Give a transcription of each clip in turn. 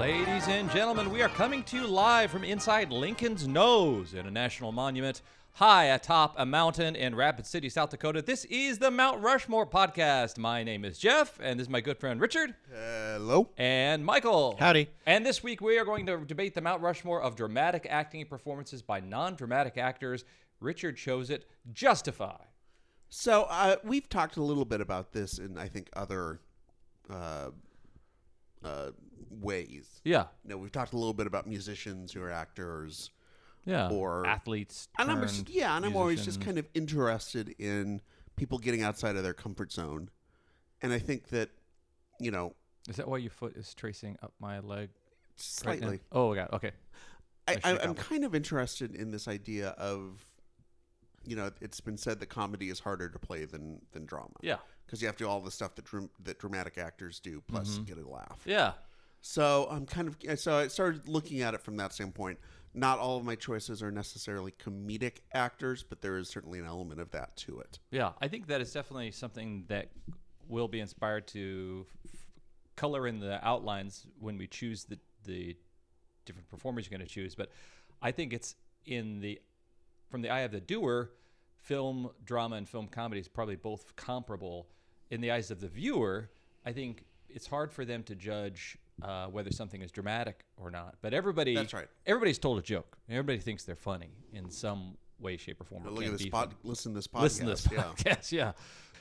Ladies and gentlemen, we are coming to you live from inside Lincoln's Nose in a national monument high atop a mountain in Rapid City, South Dakota. This is the Mount Rushmore podcast. My name is Jeff, and this is my good friend Richard. Hello. And Michael. Howdy. And this week we are going to debate the Mount Rushmore of dramatic acting performances by non-dramatic actors. Richard chose it, Justify. So we've talked a little bit about this in, I think, other ways. Yeah. You know, we've talked a little bit about musicians who are actors. Yeah. Or athletes. And I'm always just musicians. kind of interested in people getting outside of their comfort zone. And I think that, you know, Is that why your foot is tracing up my leg? slightly. Right now? Oh, God. Okay. I'm kind of interested in this idea of, you know, it's been said that comedy is harder to play than drama. Yeah. Because you have to do all the stuff that dramatic actors do, plus get a laugh. Yeah. So I started looking at it from that standpoint. Not all of my choices are necessarily comedic actors, but there is certainly an element of that to it. Yeah, I think that is definitely something that will be inspired to color in the outlines when we choose the different performers you're going to choose. But I think it's from the eye of the doer, film drama and film comedy is probably both comparable. In the eyes of the viewer, I think it's hard for them to judge whether something is dramatic or not. But That's right. Everybody's told a joke. Everybody thinks they're funny in some way, shape, or form. Look at this listen to this podcast. Listen to this podcast, yeah.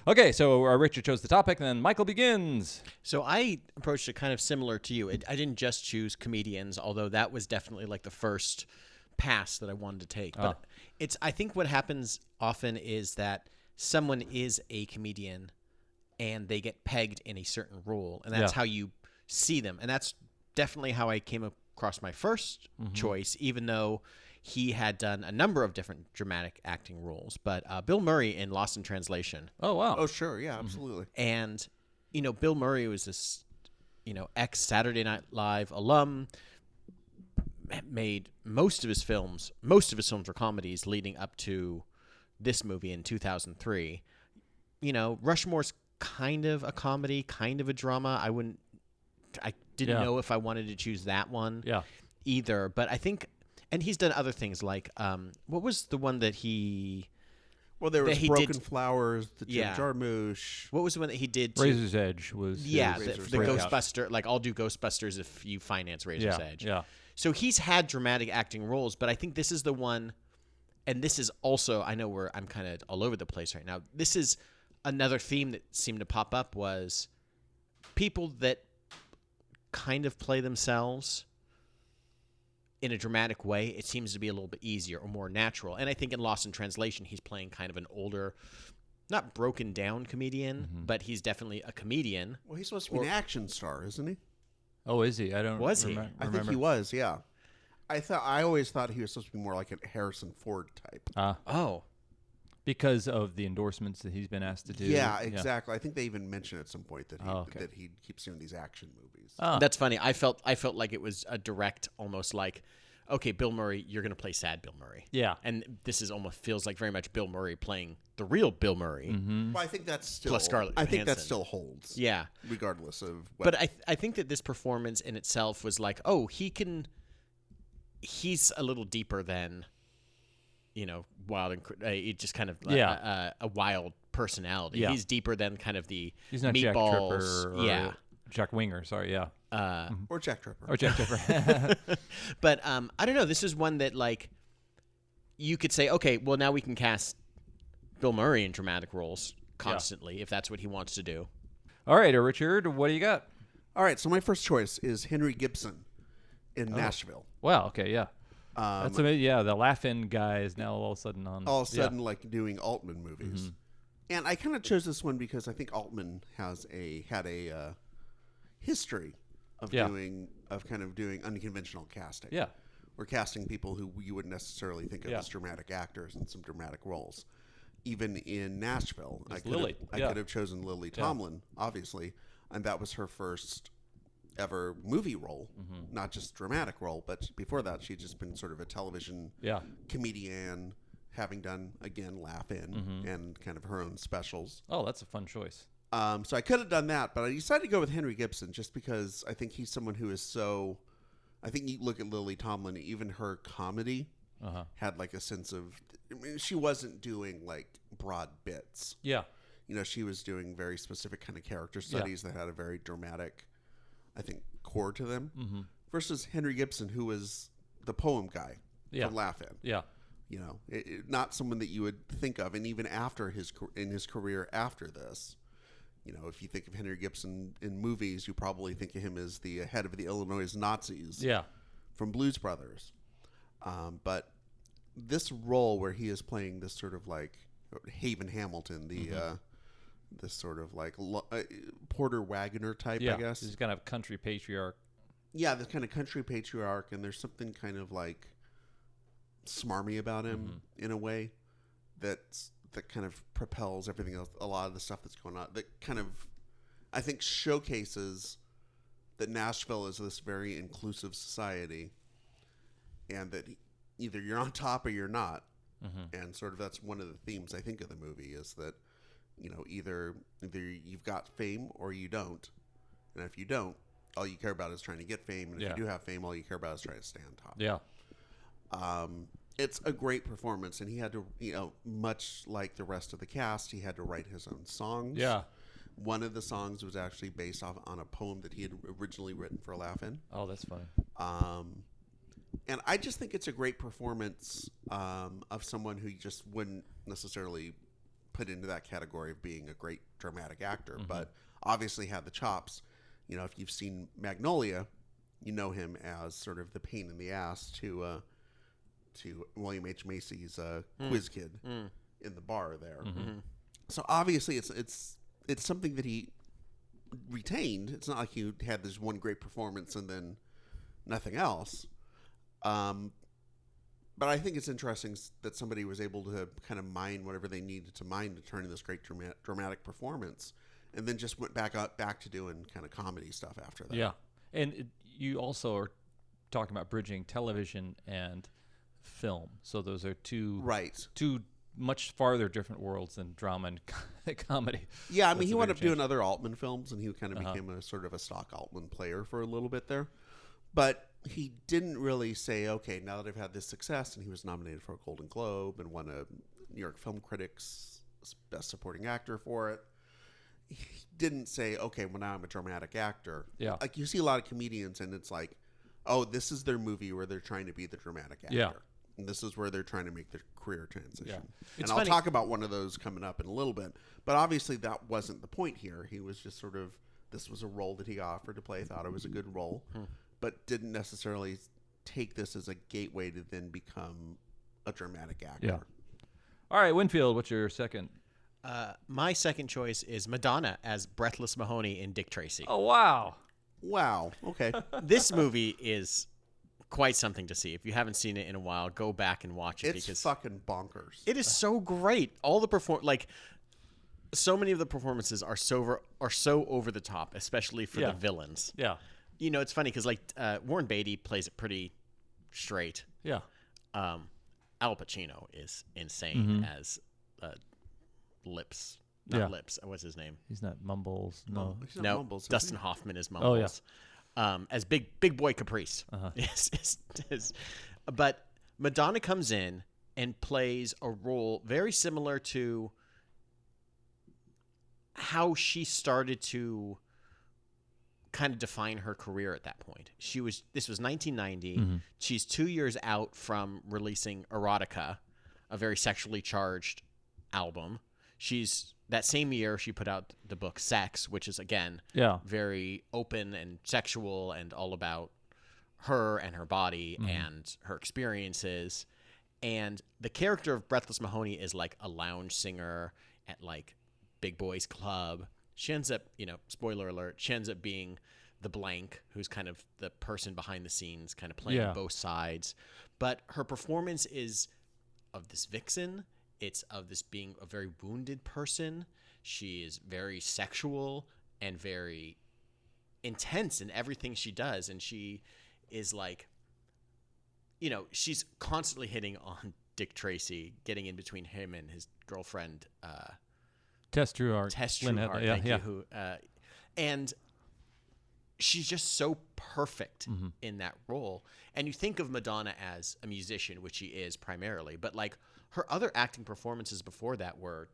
Okay, so Richard chose the topic, and then Michael begins. So I approached it kind of similar to you. I didn't just choose comedians, although that was definitely like the first pass that I wanted to take. But I think what happens often is that someone is a comedian and they get pegged in a certain role, and that's how you see them. And that's definitely how I came across my first choice, even though he had done a number of different dramatic acting roles. But Bill Murray in Lost in Translation. Oh, wow. Oh, sure. Yeah, absolutely. And, you know, Bill Murray was this, you know, ex-Saturday Night Live alum, made most of his films were comedies leading up to this movie in 2003. You know, Rushmore's kind of a comedy, kind of a drama. I didn't know if I wanted to choose that one either. But I think, and he's done other things like, what was the one that he... Well, there was Broken Flowers, the Jim Jarmusch. What was the one that he did? Razor's Edge was... the Ghostbuster. Like, I'll do Ghostbusters if you finance Razor's Edge. Yeah. So he's had dramatic acting roles, but I think this is the one, and this is also, I know I'm kind of all over the place right now. This is another theme that seemed to pop up was people that kind of play themselves in a dramatic way. It seems to be a little bit easier or more natural. And I think in Lost in Translation, he's playing kind of an older, not broken down comedian, but he's definitely a comedian. Well, he's supposed to be an action star, isn't he? Oh, is he? I don't. Was he? I think he was. Yeah. I always thought he was supposed to be more like a Harrison Ford type. Because of the endorsements that he's been asked to do. Yeah, exactly. I think they even mentioned at some point that he keeps doing these action movies. That's funny. I felt like it was a direct, almost like, okay, Bill Murray, you're going to play sad Bill Murray. Yeah. And this is almost feels like very much Bill Murray playing the real Bill Murray. Well, I think that's still Plus Scarlett I think that Johansson. still holds. Yeah. Regardless of what. But I think that this performance in itself was like, oh, he's a little deeper than, you know, wild and just kind of a wild personality. Yeah. He's deeper than kind of the He's not meatballs. Jack Tripper or Jack Winger, sorry, or Jack Tripper. Or Jack Tripper. But I don't know. This is one that, like, you could say, okay, well, now we can cast Bill Murray in dramatic roles constantly if that's what he wants to do. All right, Richard, what do you got? All right, so my first choice is Henry Gibson in Nashville. Wow, okay, yeah. That's amazing. Yeah, the Laugh-In guy is now all of a sudden on. All of a sudden, like, doing Altman movies. And I kind of chose this one because I think Altman had a history of doing unconventional casting. Yeah. Or casting people who you wouldn't necessarily think of as dramatic actors in some dramatic roles. Even in Nashville, I could have chosen Lily Tomlin, obviously, and that was her first ever movie role, not just dramatic role, but before that she'd just been sort of a television comedian, having done, again, Laugh-In and kind of her own specials. Oh, that's a fun choice. So I could have done that, but I decided to go with Henry Gibson just because I think he's someone who is so I think you look at Lily Tomlin, even her comedy had like a sense of, I mean, she wasn't doing like broad bits. Yeah. You know, she was doing very specific kind of character studies that had a very dramatic, I think, core to them. Mm-hmm. Versus Henry Gibson, who was the poem guy from Laugh-In. Yeah. You know, not someone that you would think of. And even after his career after this, you know, if you think of Henry Gibson in movies, you probably think of him as the head of the Illinois Nazis from Blues Brothers. But this role where he is playing this sort of like Haven Hamilton, this sort of like Porter Wagoner type, I guess. He's kind of country patriarch. Yeah, this kind of country patriarch, and there's something kind of like smarmy about him in a way that kind of propels everything else, a lot of the stuff that's going on, that kind of, I think, showcases that Nashville is this very inclusive society, and that either you're on top or you're not. And sort of that's one of the themes, I think, of the movie, is that, you know, either you've got fame or you don't. And if you don't, all you care about is trying to get fame. And if you do have fame, all you care about is trying to stay on top. Yeah. It's a great performance, and he had to, you know, much like the rest of the cast, he had to write his own songs. Yeah. One of the songs was actually based off on a poem that he had originally written for Laugh-In. Oh, that's funny. And I just think it's a great performance of someone who you just wouldn't necessarily put into that category of being a great dramatic actor, but obviously had the chops. You know, if you've seen Magnolia, you know him as sort of the pain in the ass to William H. Macy's quiz kid in the bar there. So obviously it's something that he retained. It's not like he had this one great performance and then nothing else. But I think it's interesting that somebody was able to kind of mine whatever they needed to mine to turn in this great dramatic performance, and then just went back to doing kind of comedy stuff after that. Yeah, and you also are talking about bridging television and film. So those are two much farther different worlds than drama and comedy. Yeah, I mean, he wound up doing other Altman films, and he kind of became a sort of a stock Altman player for a little bit there. But he didn't really say, okay, now that I've had this success, and he was nominated for a Golden Globe and won a New York Film Critics Best Supporting Actor for it. He didn't say, okay, well, now I'm a dramatic actor. Yeah. Like, you see a lot of comedians, and it's like, oh, this is their movie where they're trying to be the dramatic actor. Yeah. And this is where they're trying to make their career transition. Yeah. And I'll talk about one of those coming up in a little bit. But obviously that wasn't the point here. He was just sort of, this was a role that he offered to play, thought it was a good role, but didn't necessarily take this as a gateway to then become a dramatic actor. Yeah. All right, Winfield, what's your second? My second choice is Madonna as Breathless Mahoney in Dick Tracy. Oh, wow. Wow. Okay. This movie is quite something to see. If you haven't seen it in a while, go back and watch it. It's fucking bonkers. It is so great. All the so many of the performances are so over the top, especially for the villains. Yeah. You know, it's funny because Warren Beatty plays it pretty straight. Yeah. Al Pacino is insane as Lips. Not Lips. What's his name? He's not Mumbles. No. He's not Mumbles. Dustin Hoffman is Mumbles. Oh, yeah. As Big Boy Caprice. But Madonna comes in and plays a role very similar to how she started to kind of define her career at that point. This was 1990. She's 2 years out from releasing Erotica, a very sexually charged album. That same year she put out the book Sex, which is again very open and sexual and all about her and her body and her experiences. And the character of Breathless Mahoney is like a lounge singer at like Big Boys Club. She ends up, spoiler alert, she ends up being the blank, who's kind of the person behind the scenes, kind of playing both sides. But her performance is of this vixen. It's of this being a very wounded person. She is very sexual and very intense in everything she does. And she is like, she's constantly hitting on Dick Tracy, getting in between him and his girlfriend, Tess Trueheart. Thank you. And she's just so perfect in that role. And you think of Madonna as a musician, which she is primarily, but like her other acting performances before that were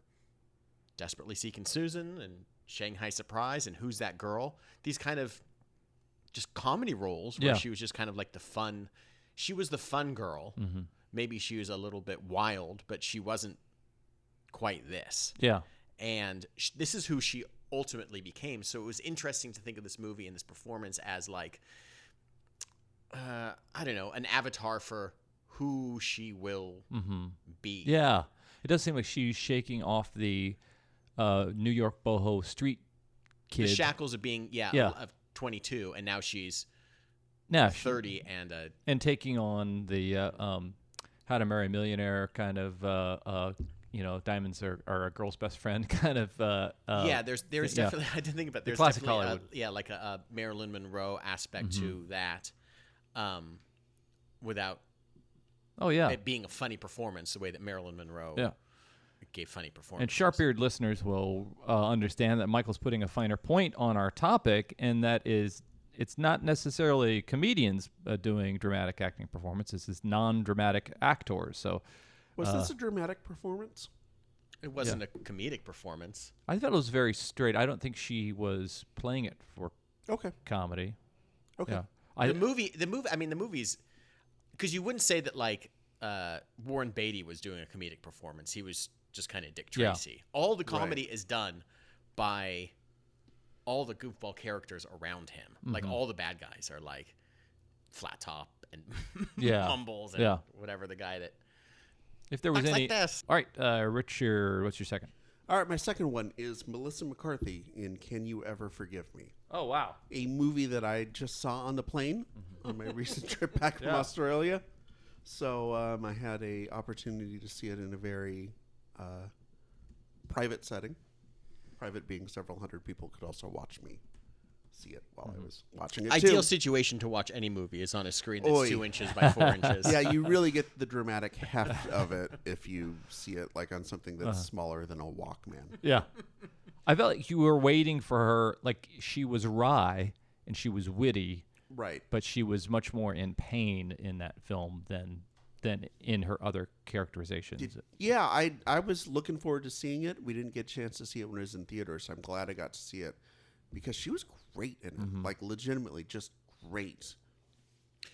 Desperately Seeking Susan and Shanghai Surprise and Who's That Girl? These kind of just comedy roles where she was just kind of like she was the fun girl. Mm-hmm. Maybe she was a little bit wild, but she wasn't quite this. Yeah. And this is who she ultimately became. So it was interesting to think of this movie and this performance as like, I don't know, an avatar for who she will be. Yeah. It does seem like she's shaking off the New York boho street kid. The shackles of being, of 22, and now she's 30 and taking on the How to Marry a Millionaire kind of, diamonds are a girl's best friend kind of. There's definitely, I didn't think about, there's classic definitely Hollywood. Like a Marilyn Monroe aspect to that, without it being a funny performance the way that Marilyn Monroe gave funny performances. And sharp-eared listeners will understand that Michael's putting a finer point on our topic, and that is it's not necessarily comedians doing dramatic acting performances. It's non-dramatic actors. So, was this a dramatic performance? It wasn't a comedic performance. I thought it was very straight. I don't think she was playing it for comedy. Okay. Yeah. The movies, because you wouldn't say that like Warren Beatty was doing a comedic performance. He was just kind of Dick Tracy. Yeah. All the comedy is done by all the goofball characters around him. Like all the bad guys are like Flat Top and Mumbles and whatever the guy that. If there was any, like this. All right, Richard, what's your second? All right, my second one is Melissa McCarthy in Can You Ever Forgive Me? Oh wow, a movie that I just saw on the plane on my recent trip back from Australia. So I had a opportunity to see it in a very private setting. Private being several hundred people could also watch me see it while I was watching it Ideal situation to watch any movie is on a screen that's 2 inches by 4 inches. Yeah, you really get the dramatic heft of it if you see it like on something that's smaller than a Walkman. Yeah. I felt like you were waiting for her, like she was wry and she was witty. Right. But she was much more in pain in that film than in her other characterizations. I was looking forward to seeing it. We didn't get a chance to see it when it was in theaters, so I'm glad I got to see it because she was great in it, like legitimately just great.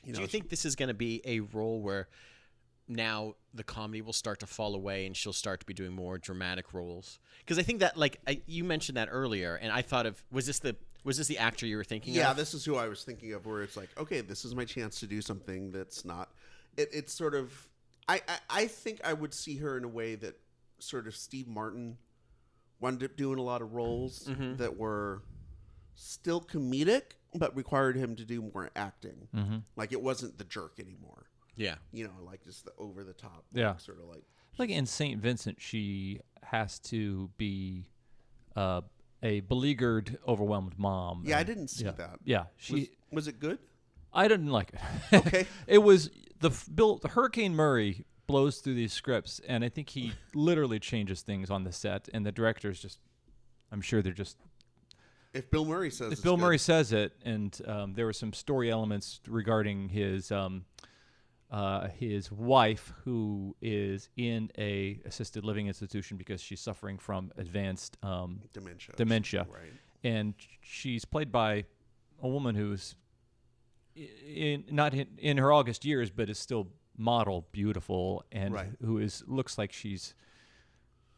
Do you think this is going to be a role where now the comedy will start to fall away and she'll start to be doing more dramatic roles? Because I think that, you mentioned that earlier, and I thought of, was this the actor you were thinking of? Yeah, this is who I was thinking of, where it's like, okay, this is my chance to do something that's not... It's sort of... I think I would see her in a way that sort of Steve Martin wound up doing a lot of roles that were still comedic, but required him to do more acting. Like, it wasn't the jerk anymore. Yeah. Like just the over-the-top. Sort of like... Like in St. Vincent, she has to be... a beleaguered, overwhelmed mom. Yeah, I didn't see that. Yeah, was it good? I didn't like it. Okay, it was the Hurricane Murray blows through these scripts, and I think he literally changes things on the set, and the directors just, I'm sure they're just. If Bill Murray says, if Bill Murray says it, and there were some story elements regarding his wife, who is in a assisted living institution because she's suffering from advanced dementia, right? And she's played by a woman who's not in her August years, but is still model beautiful, and who looks like she's,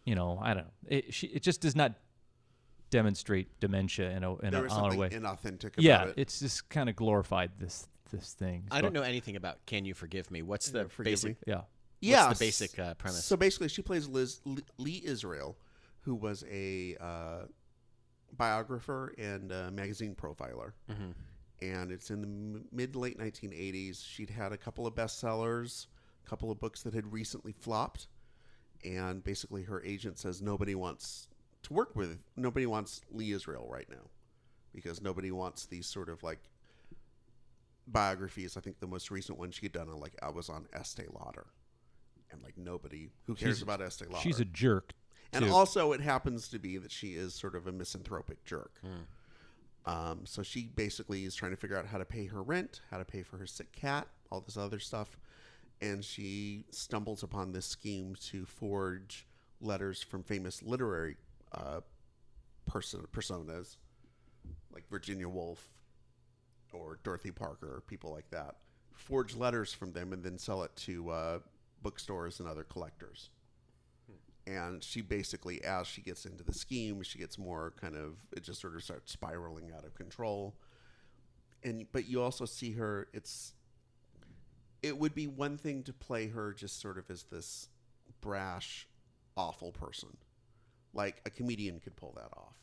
I don't know. It just does not demonstrate dementia in a way. Inauthentic about it. It's just kind of glorified this thing. I don't know anything about Can You Forgive Me? What's the basic? What's the basic premise? So basically, she plays Lee Israel, who was a biographer and magazine profiler. And it's in the mid-late 1980s. She'd had a couple of bestsellers, a couple of books that had recently flopped. And basically her agent says nobody wants Lee Israel right now because nobody wants these sort of like biographies. I think the most recent one she had done I was on Estee Lauder. And nobody, who cares about Estee Lauder? She's a jerk. And also it happens to be that she is sort of a misanthropic jerk. So she basically is trying to figure out how to pay her rent, how to pay for her sick cat, all this other stuff. And she stumbles upon this scheme to forge letters from famous literary personas like Virginia Woolf or Dorothy Parker, people like that. Forge letters from them and then sell it to bookstores and other collectors. And she basically, as she gets into the scheme, she gets more kind of, it just sort of starts spiraling out of control. But you also see her, it would be one thing to play her just sort of as this brash, awful person. Like a comedian could pull that off.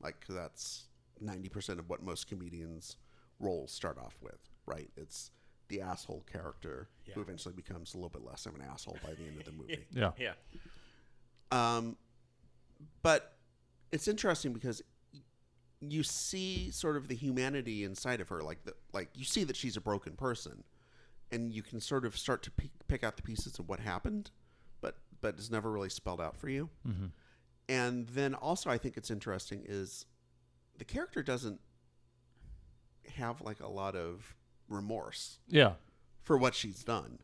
Like, 'cause that's 90% of what most comedians' roles start off with, right? It's the asshole character who eventually becomes a little bit less of an asshole by the end of the movie. Yeah. But it's interesting because you see sort of the humanity inside of her, like you see that she's a broken person, and you can sort of start to pick out the pieces of what happened, but it's never really spelled out for you. Mm-hmm. And then also, I think it's interesting is the character doesn't have like a lot of remorse. Yeah. For what she's done.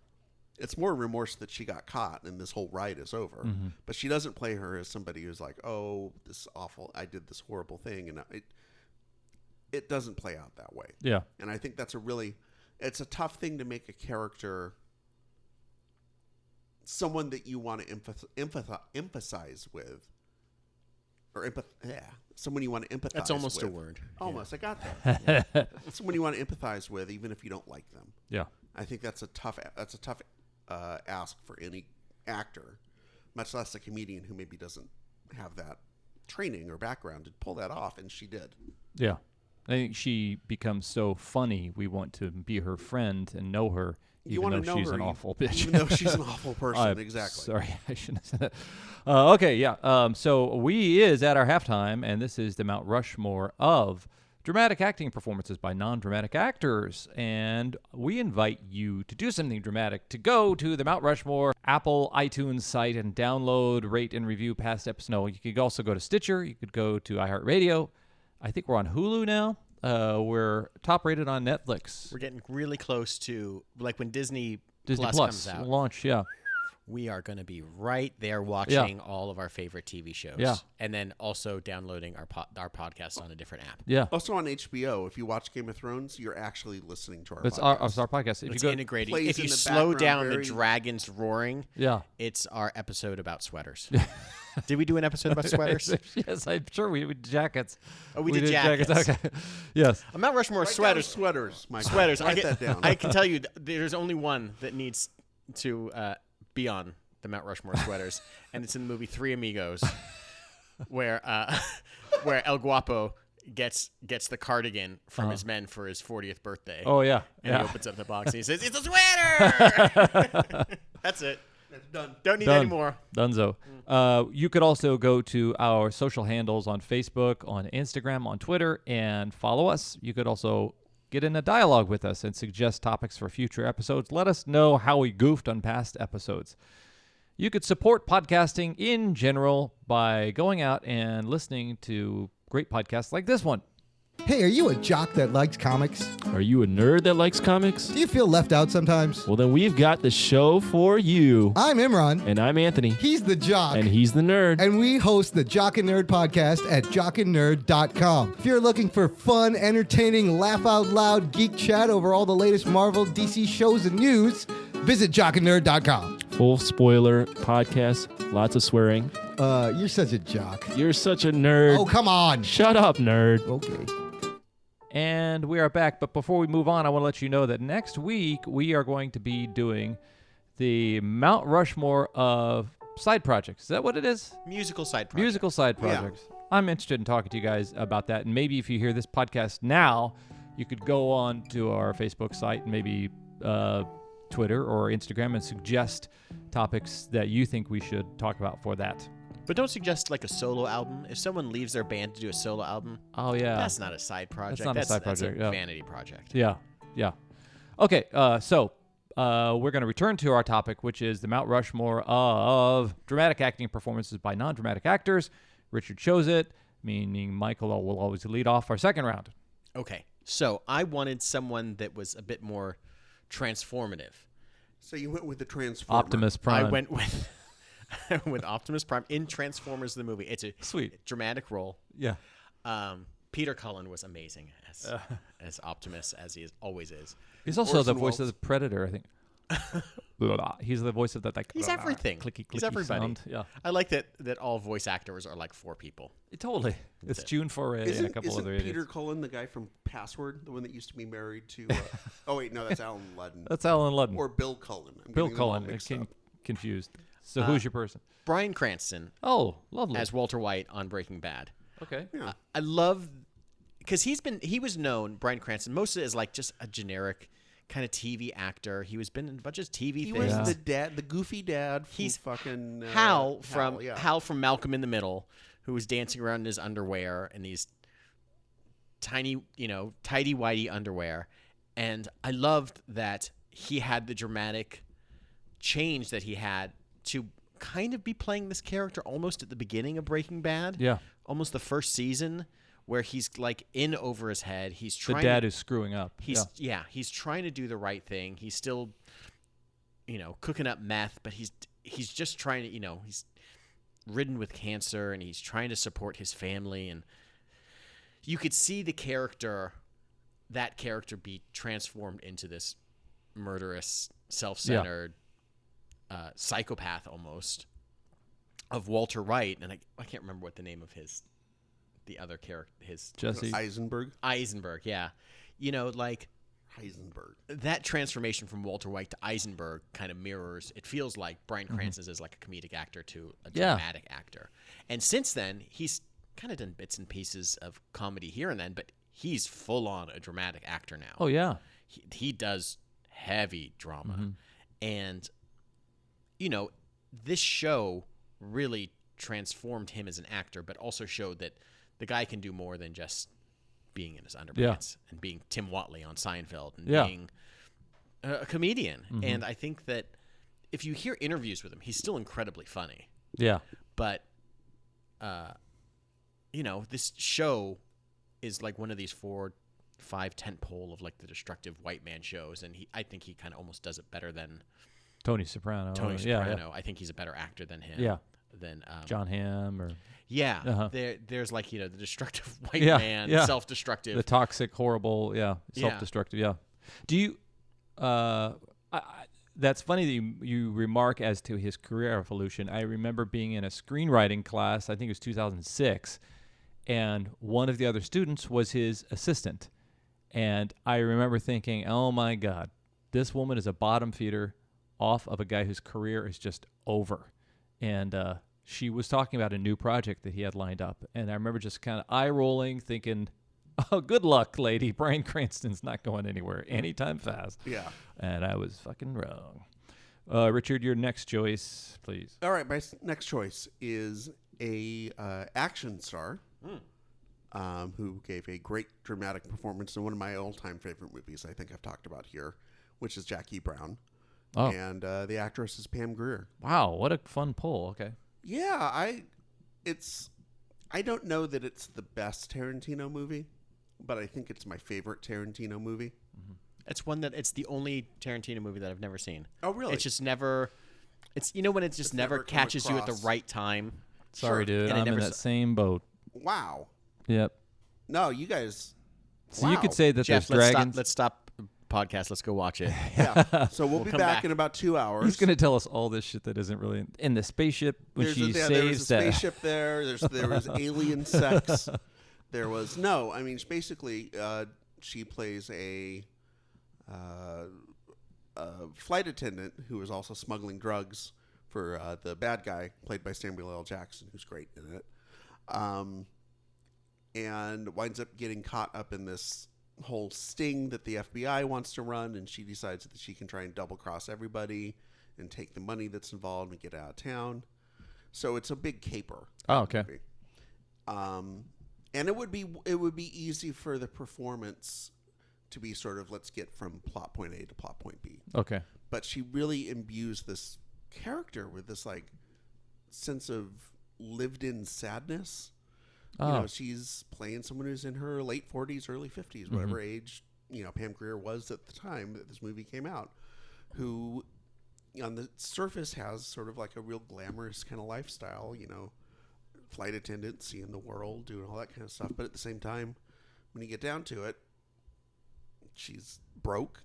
It's more remorse that she got caught and this whole ride is over. Mm-hmm. But she doesn't play her as somebody who's like, oh, this is awful. I did this horrible thing. And it doesn't play out that way. Yeah. And I think that's it's a tough thing to make a character someone that you want to emphasize with. Or someone you want to empathize with. That's almost a word. Almost. Yeah. I got that. Yeah. Someone you want to empathize with, even if you don't like them. Yeah. I think that's a tough ask for any actor, much less a comedian who maybe doesn't have that training or background to pull that off, and she did. Yeah. I think she becomes so funny, we want to be her friend and know her, even though she's an awful bitch. Even though she's an awful person, exactly. Sorry, I shouldn't have said that. Okay, yeah. So we is at our halftime, and this is the Mount Rushmore of dramatic acting performances by non-dramatic actors. And we invite you to do something dramatic, to go to the Mount Rushmore Apple iTunes site and download, rate, and review past episodes. No, you could also go to Stitcher. You could go to iHeartRadio. I think we're on Hulu now. We're top rated on Netflix. We're getting really close to, like, when Disney Plus comes out. Launch, yeah. We are going to be right there watching all of our favorite TV shows. Yeah. And then also downloading our podcast on a different app. Yeah. Also on HBO, if you watch Game of Thrones, you're actually listening to our podcast. It's our podcast. If you integrated. If you slow down the dragons roaring, it's our episode about sweaters. Did we do an episode about sweaters? Yes, I'm sure we did jackets. Oh, we did jackets. Okay. Yes. Mount Rushmore sweaters. Sweaters, Mike. Sweaters. Write that down. I can tell you there's only one that needs to be on the Mount Rushmore sweaters, and it's in the movie Three Amigos, where El Guapo gets the cardigan from his men for his 40th birthday. Oh, yeah. And he opens up the box and he says, "It's a sweater!" That's it. That's done. Don't need any more. Dunzo. You could also go to our social handles on Facebook, on Instagram, on Twitter, and follow us. You could also get in a dialogue with us and suggest topics for future episodes. Let us know how we goofed on past episodes. You could support podcasting in general by going out and listening to great podcasts like this one. Hey, are you a jock that likes comics? Are you a nerd that likes comics? Do you feel left out sometimes? Well, then we've got the show for you. I'm Imran. And I'm Anthony. He's the jock. And he's the nerd. And we host the Jock and Nerd podcast at jockandnerd.com. If you're looking for fun, entertaining, laugh-out-loud geek chat over all the latest Marvel, DC shows and news, visit jockandnerd.com. Full spoiler podcast, lots of swearing. You're such a jock. You're such a nerd. Oh, come on. Shut up, nerd. Okay. And we are back. But before we move on, I want to let you know that next week we are going to be doing the Mount Rushmore of side projects. Is that what it is? Musical side projects. Musical side projects. Yeah. I'm interested in talking to you guys about that. And maybe if you hear this podcast now, you could go on to our Facebook site and maybe Twitter or Instagram and suggest topics that you think we should talk about for that. But don't suggest like a solo album. If someone leaves their band to do a solo album, that's not a side project. That's not a side project. That's a vanity project. Yeah. Okay, so we're going to return to our topic, which is the Mount Rushmore of dramatic acting performances by non-dramatic actors. Richard chose it. meaning Michael will always lead off our second round. Okay. So I wanted someone that was a bit more transformative. So you went with the Transformer. Optimus Prime. I went with with Optimus Prime in Transformers the movie. It's a sweet dramatic role. Yeah. Peter Cullen was amazing as Optimus, as he always is. He's also the voice of the Predator, I think. He's the voice of that he's everything. Clicky he's everybody. Sound. Yeah. I like that all voice actors are like 4 people. Totally. It's June Foray and a couple other idiots. Peter Cullen the guy from Password, the one that used to be married to oh wait, no, that's Alan Ludden. That's Alan Ludden. Or Bill Cullen. Bill Cullen. Confused. So who's your person? Bryan Cranston. Oh, lovely. As Walter White on Breaking Bad. Okay. Yeah. I love because he was known, Bryan Cranston, mostly as like just a generic kind of TV actor. He was been in a bunch of TV things. He was the dad, the goofy dad. He's fucking Hal from Malcolm in the Middle, who was dancing around in his underwear in these tiny, tidy whitey underwear. And I loved that he had the dramatic change that he had to kind of be playing this character almost at the beginning of Breaking Bad. Yeah. Almost the first season, where he's like in over his head. He's trying. The dad who's screwing up. He's trying to do the right thing. He's still, cooking up meth, but he's just trying to, he's ridden with cancer and he's trying to support his family. And you could see that character be transformed into this murderous, self-centered psychopath almost of Walter White. And I can't remember what the name of the other character, Jesse Eisenberg, yeah. Heisenberg. That transformation from Walter White to Eisenberg kind of mirrors. It feels like Bryan Cranston is like a comedic actor to a dramatic actor. And since then, he's kind of done bits and pieces of comedy here and then, but he's full on a dramatic actor now. Oh yeah, he does heavy drama, and this show really transformed him as an actor, but also showed that the guy can do more than just being in his underpants and being Tim Whatley on Seinfeld and being a comedian. And I think that if you hear interviews with him, he's still incredibly funny. Yeah. But, this show is like one of these 4, 5 tentpole of like the destructive white man shows. And I think he kind of almost does it better than Tony Soprano. Yeah. I think he's a better actor than him. Yeah. Than John Hamm or there's like the destructive white man, self-destructive, the toxic, horrible, self-destructive. Yeah. Do you? That's funny that you remark as to his career evolution. I remember being in a screenwriting class. I think it was 2006, and one of the other students was his assistant, and I remember thinking, "Oh my God, this woman is a bottom feeder off of a guy whose career is just over." And she was talking about a new project that he had lined up. And I remember just kind of eye-rolling, thinking, oh, good luck, lady. Bryan Cranston's not going anywhere anytime fast. Yeah. And I was fucking wrong. Richard, your next choice, please. All right, my next choice is a action star who gave a great dramatic performance in one of my all-time favorite movies I think I've talked about here, which is Jackie Brown. Oh. And the actress is Pam Grier. Wow, what a fun pull. Okay. Yeah, I don't know that it's the best Tarantino movie, but I think it's my favorite Tarantino movie. It's the only Tarantino movie that I've never seen. Oh, really? It's just never. It's when it just never catches you at the right time. Sorry, dude. I'm in that same boat. Wow. Yep. No, you guys. So you could say that Jeff, there's dragons. Let's stop podcast. Let's go watch it. Yeah. So we'll be back in about 2 hours. He's going to tell us all this shit that isn't really in the spaceship when she saves there was a spaceship there. There was alien sex. There was basically she plays a flight attendant who is also smuggling drugs for the bad guy played by Samuel L. Jackson, who's great in it, and winds up getting caught up in this whole sting that the FBI wants to run, and she decides that she can try and double cross everybody and take the money that's involved and get out of town. So it's a big caper. Oh, okay. And it would be easy for the performance to be sort of, let's get from plot point A to plot point B. Okay. But she really imbues this character with this like sense of lived in sadness You know, she's playing someone who's in her late 40s, early 50s, whatever age, Pam Grier was at the time that this movie came out, who on the surface has sort of like a real glamorous kind of lifestyle, flight attendant, seeing the world, doing all that kind of stuff. But at the same time, when you get down to it, she's broke.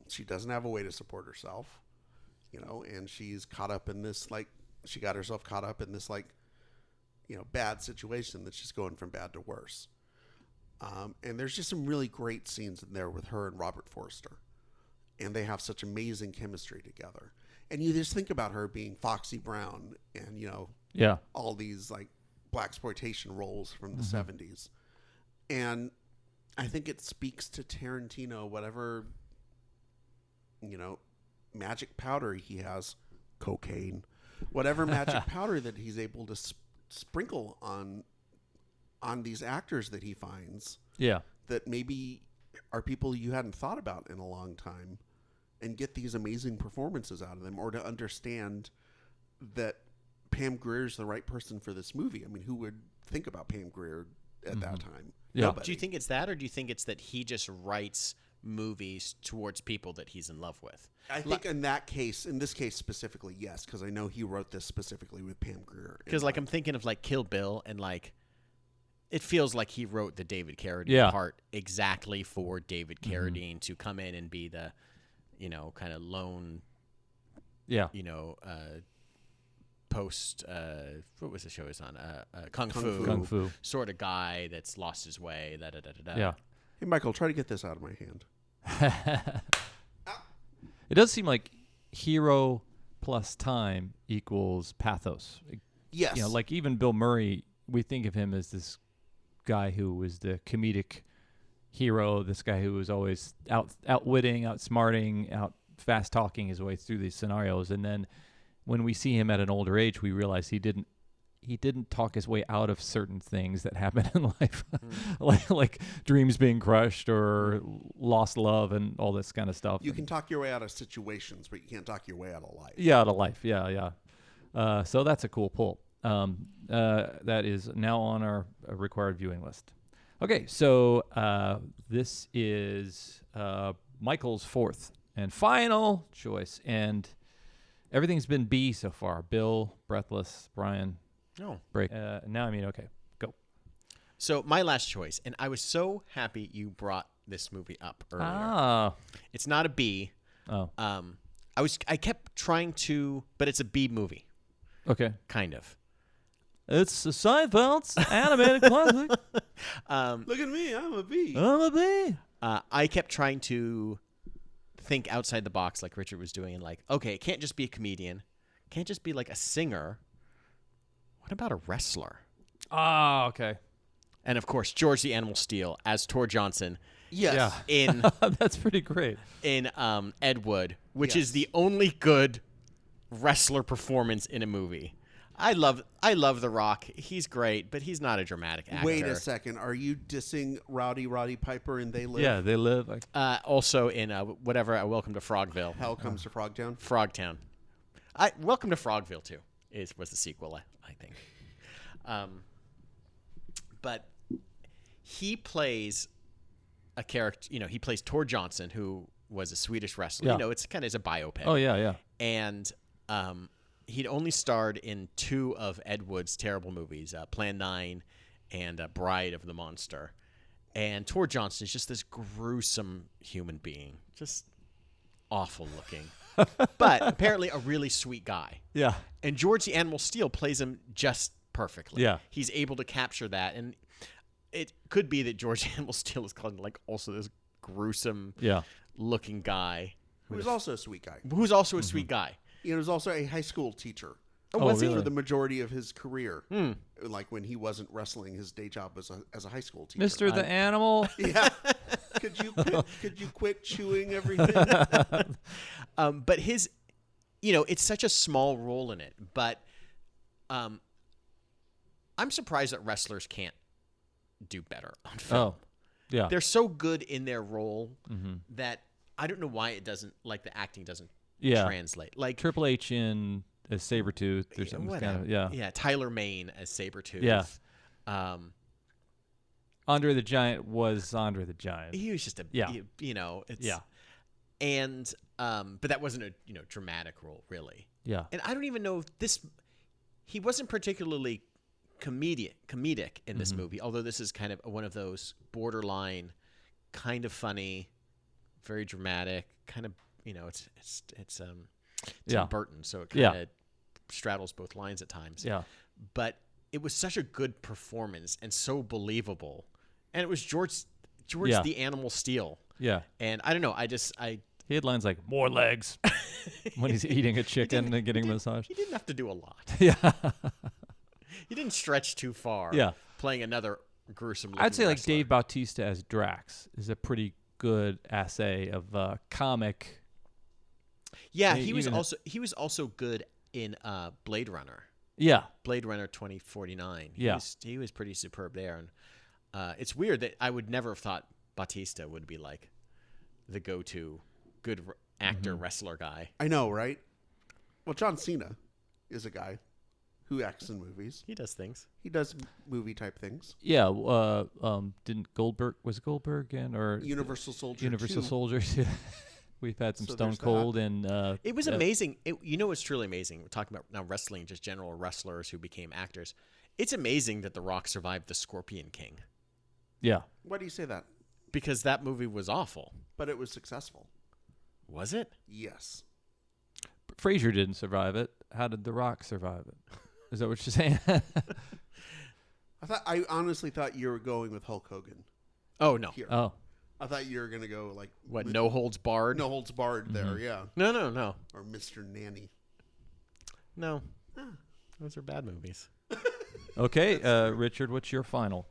She doesn't have a way to support herself, and she's caught up in this, she got herself caught up in this, bad situation that's just going from bad to worse. And there's just some really great scenes in there with her and Robert Forster. And they have such amazing chemistry together. And you just think about her being Foxy Brown and, all these blaxploitation roles from the 70s. And I think it speaks to Tarantino, whatever, magic powder he has, cocaine, whatever magic powder that he's able to sprinkle on these actors that he finds. Yeah. That maybe are people you hadn't thought about in a long time, and get these amazing performances out of them, or to understand that Pam Grier's the right person for this movie. I mean, who would think about Pam Grier at that time? Yeah. Nobody. Do you think it's that, or do you think it's that he just writes movies towards people that he's in love with? I think in this case specifically, yes, because I know he wrote this specifically with Pam Grier. Because I'm thinking of Kill Bill, and it feels like he wrote the David Carradine part exactly for David Carradine to come in and be the, kind of lone, post, what was the show he's on? Kung Fu sort of guy that's lost his way. Yeah. Hey, Michael, try to get this out of my hand. It does seem like hero plus time equals pathos. Yes. Even Bill Murray, we think of him as this guy who was the comedic hero, this guy who was always outwitting, outsmarting, fast talking his way through these scenarios. And then when we see him at an older age, we realize he didn't talk his way out of certain things that happen in life, like dreams being crushed or lost love and all this kind of stuff. You can talk your way out of situations, but you can't talk your way out of life. Yeah, out of life. Yeah. So that's a cool pull. That is now on our required viewing list. Okay, so this is Michael's fourth and final choice, and everything's been B so far. Bill, Breathless, Bryan. Oh. Break. Now okay. Go. So my last choice, and I was so happy you brought this movie up earlier. It's not a B. Oh. I kept trying to, but it's a B movie. Okay. Kind of. It's a Seinfeld's animated classic. Look at me, I'm a B. I'm a B. I kept trying to think outside the box like Richard was doing, and okay, it can't just be a comedian. It can't just be a singer. What about a wrestler? Oh, okay. And of course, George the Animal Steele as Tor Johnson. Yes. In that's pretty great. In Ed Wood, which is the only good wrestler performance in a movie. I love The Rock. He's great, but he's not a dramatic actor. Wait a second. Are you dissing Roddy Piper and They Live? Yeah, They Live. Also in Welcome to Frogville. Hell Comes to Frogtown. Frogtown. Welcome to Frogville too was the sequel, I think. But he plays a character. He plays Tor Johnson, who was a Swedish wrestler. Yeah. It's kind of a biopic. Oh yeah. And he'd only starred in 2 of Ed Wood's terrible movies, Plan 9 and Bride of the Monster. And Tor Johnson is just this gruesome human being, just awful looking, but apparently a really sweet guy. Yeah. And George the Animal Steele plays him just perfectly. Yeah. He's able to capture that. And it could be that George the Animal Steele is kind of also this gruesome looking guy. Who's also a sweet guy. Who's also a sweet guy. He was also a high school teacher. Oh, was he? For the majority of his career. When he wasn't wrestling, his day job was as a high school teacher. Mr. the Animal. Yeah. Could you quit chewing everything? But his, it's such a small role in it. But I'm surprised that wrestlers can't do better on film. Oh, yeah. They're so good in their role that I don't know why it doesn't, the acting doesn't translate. Triple H in as Sabretooth or something. Yeah, Tyler Mane as Sabretooth. Yeah. Andre the Giant was Andre the Giant. He was just a, it's, and, but that wasn't a, dramatic role, really. Yeah. And I don't even know if he wasn't particularly comedic in this movie, although this is kind of one of those borderline, kind of funny, very dramatic, kind of, it's Tim Burton, so it kind of straddles both lines at times. Yeah. But it was such a good performance and so believable. And it was George the Animal Steele. Yeah. And I don't know, he had lines like, more legs, when he's eating a chicken and getting a massage. He didn't have to do a lot. Yeah. He didn't stretch too far. Yeah. Playing another gruesome I'd say wrestler. like Dave Bautista as Drax is a pretty good assay of comic. Yeah, he was also good in Blade Runner. Yeah. Blade Runner 2049. Yeah. He was pretty superb there. And it's weird that I would never have thought Bautista would be like the go-to good actor wrestler guy. I know, right? Well, John Cena is a guy who acts in movies. He does things. He does movie type things. Yeah. Didn't Goldberg in or Universal Soldier? Universal 2. Soldiers. We've had some So Stone there's Cold and It was amazing. What's truly amazing? We're talking about now wrestling, just general wrestlers who became actors. It's amazing that The Rock survived The Scorpion King. Yeah. Why do you say that? Because that movie was awful. But it was successful. Was it? Yes. Frazier didn't survive it. How did The Rock survive it? Is that what you're saying? I honestly thought you were going with Hulk Hogan. Oh, no. Here. Oh. I thought you were going to go like... What, No Holds Barred? No Holds Barred there, yeah. No. Or Mr. Nanny. No. Those are bad movies. Okay, Richard, what's your final?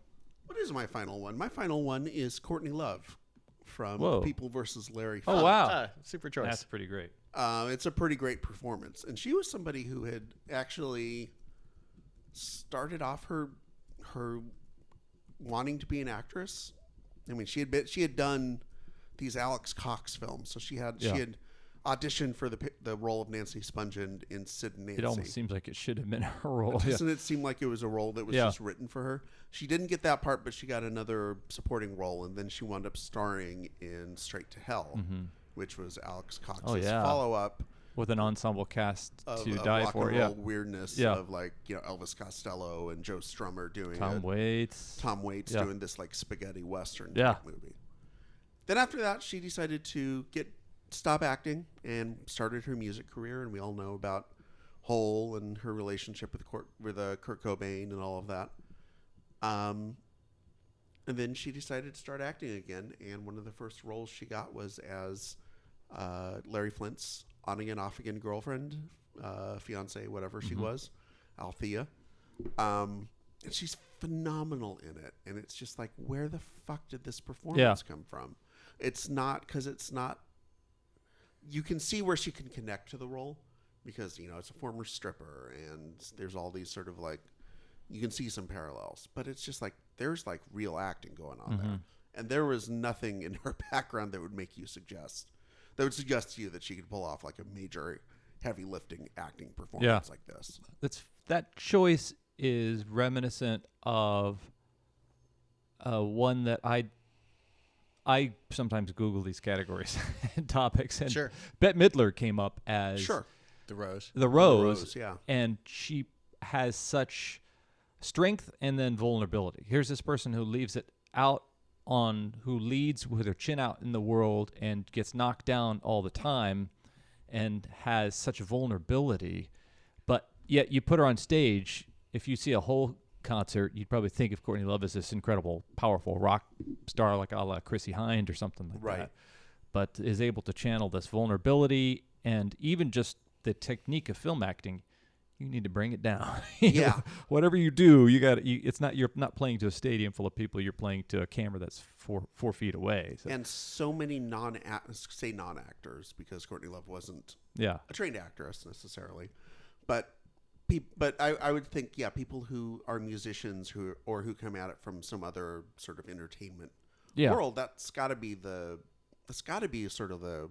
What is my final one? My final one is Courtney Love from People vs. Larry Oh, Flynt. wow. Super choice. That's pretty great. It's a pretty great performance. And she was somebody who had actually started off her wanting to be an actress. I mean, she had done these Alex Cox films, so she had auditioned for the role of Nancy Spungen in Sid and Nancy. It almost seems like it should have been her role. Doesn't it seem like it was a role that was just written for her? She didn't get that part, but she got another supporting role, and then she wound up starring in Straight to Hell, which was Alex Cox's follow-up. With an ensemble cast of to die rock for. And roll weirdness of like, Elvis Costello and Joe Strummer doing Tom Waits doing this like spaghetti western movie. Then after that, she decided to stop acting and started her music career, and we all know about Hole and her relationship with Kurt Cobain and all of that. And then she decided to start acting again, and one of the first roles she got was as Larry Flynt's on-again, off-again girlfriend, fiance, whatever she was, Althea. And she's phenomenal in it. And it's just like, where the fuck did this performance come from? It's not, you can see where she can connect to the role because, it's a former stripper and there's all these sort of like, you can see some parallels. But it's just like, there's like real acting going on there. And there was nothing in her background that would suggest to you that she could pull off like a major heavy lifting acting performance like this. That choice is reminiscent of one that I sometimes Google these categories and topics, and Bette Midler came up as The Rose. The Rose, yeah. And she has such strength and then vulnerability. Here's this person who leaves it out who leads with her chin out in the world and gets knocked down all the time and has such vulnerability, but yet you put her on stage. If you see a whole concert, you'd probably think of Courtney Love as this incredible, powerful rock star like a la Chrissy Hynde or something like that, but is able to channel this vulnerability and even just the technique of film acting. You need to bring it down. Whatever you do, you're not playing to a stadium full of people. You're playing to a camera that's 4 feet away. So. And so many non-actors, because Courtney Love wasn't a trained actress necessarily, but I would think, people who are musicians who come at it from some other sort of entertainment world, that's got to be sort of the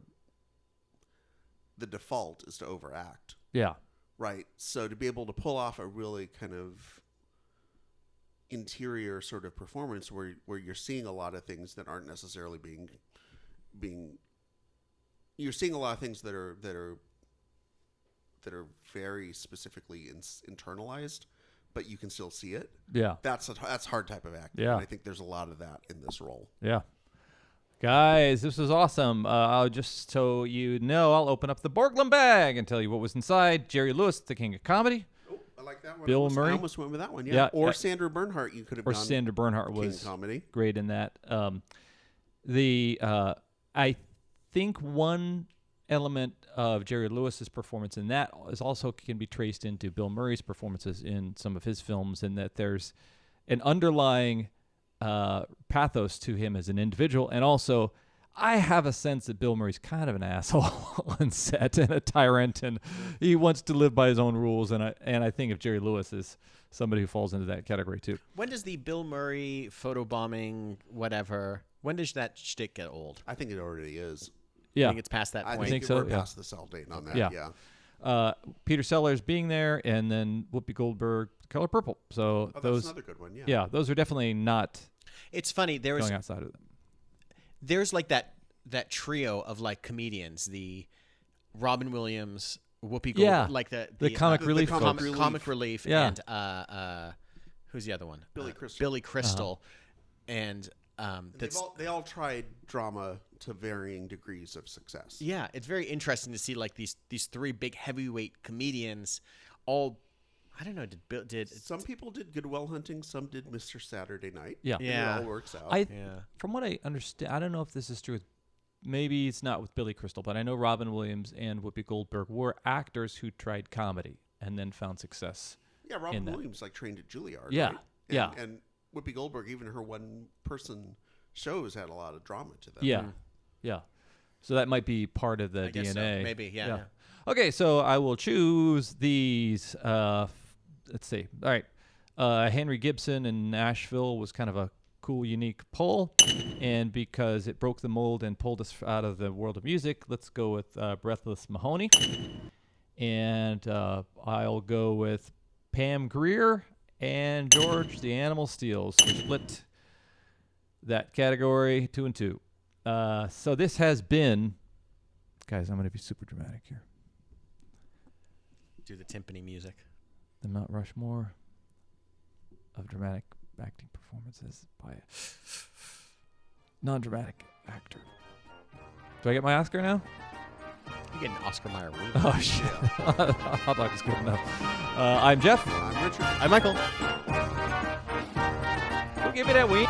default is to overact. Yeah. Right. So to be able to pull off a really kind of interior sort of performance where you're seeing a lot of things that aren't necessarily being you're seeing a lot of things that are very specifically internalized, but you can still see it. Yeah. That's hard type of acting. Yeah. And I think there's a lot of that in this role. Yeah. Guys, this was awesome. I'll just so you know, I'll open up the Borglum bag and tell you what was inside. Jerry Lewis, the king of comedy. Oh, I like that one. Bill Murray. I almost went with that one, yeah. Or Sandra Bernhardt, you could have done. Or Sandra Bernhardt was king comedy. Great in that. I think one element of Jerry Lewis's performance in that is also can be traced into Bill Murray's performances in some of his films, in that there's an underlying pathos to him as an individual, and also I have a sense that Bill Murray's kind of an asshole on set and a tyrant, and he wants to live by his own rules, and I think of Jerry Lewis as somebody who falls into that category too. When does the Bill Murray photobombing whatever? When does that shtick get old? I think it already is. I think it's past that point. I think so. We're past the sell date on that. Yeah. Peter Sellers being there, and then Whoopi Goldberg, Color Purple. So that's another good one. Yeah. Yeah, those are definitely not. It's funny. Going outside of them. There's like that trio of like comedians, the Robin Williams, Whoopi Goldberg, like the comic relief, comic relief, yeah. And who's the other one? Billy Crystal. And they all tried drama to varying degrees of success. Yeah, it's very interesting to see like these three big heavyweight comedians all. I don't know. Did some people did Good Will Hunting? Some did Mr. Saturday Night. Yeah. It all works out. From what I understand, I don't know if this is true. Maybe it's not with Billy Crystal, but I know Robin Williams and Whoopi Goldberg were actors who tried comedy and then found success. Yeah, Robin Williams trained at Juilliard. Yeah, right? And Whoopi Goldberg, even her one-person shows had a lot of drama to them. Yeah, yeah. So that might be part of the I guess DNA. so. Maybe, yeah. Okay, so I will choose these. Let's see. All right. Henry Gibson in Nashville was kind of a cool, unique pull. And because it broke the mold and pulled us out of the world of music, let's go with Breathless Mahoney. And I'll go with Pam Greer and George the Animal Steele. So split that category 2 and 2. So this has been... Guys, I'm going to be super dramatic here. Do the timpani music. The Mount Rushmore of dramatic acting performances by a non-dramatic actor. Do I get my Oscar now? You get an Oscar Mayer win. Oh, shit. Hot dog is good enough. I'm Jeff. I'm Richard. I'm Michael. Don't give me that wink.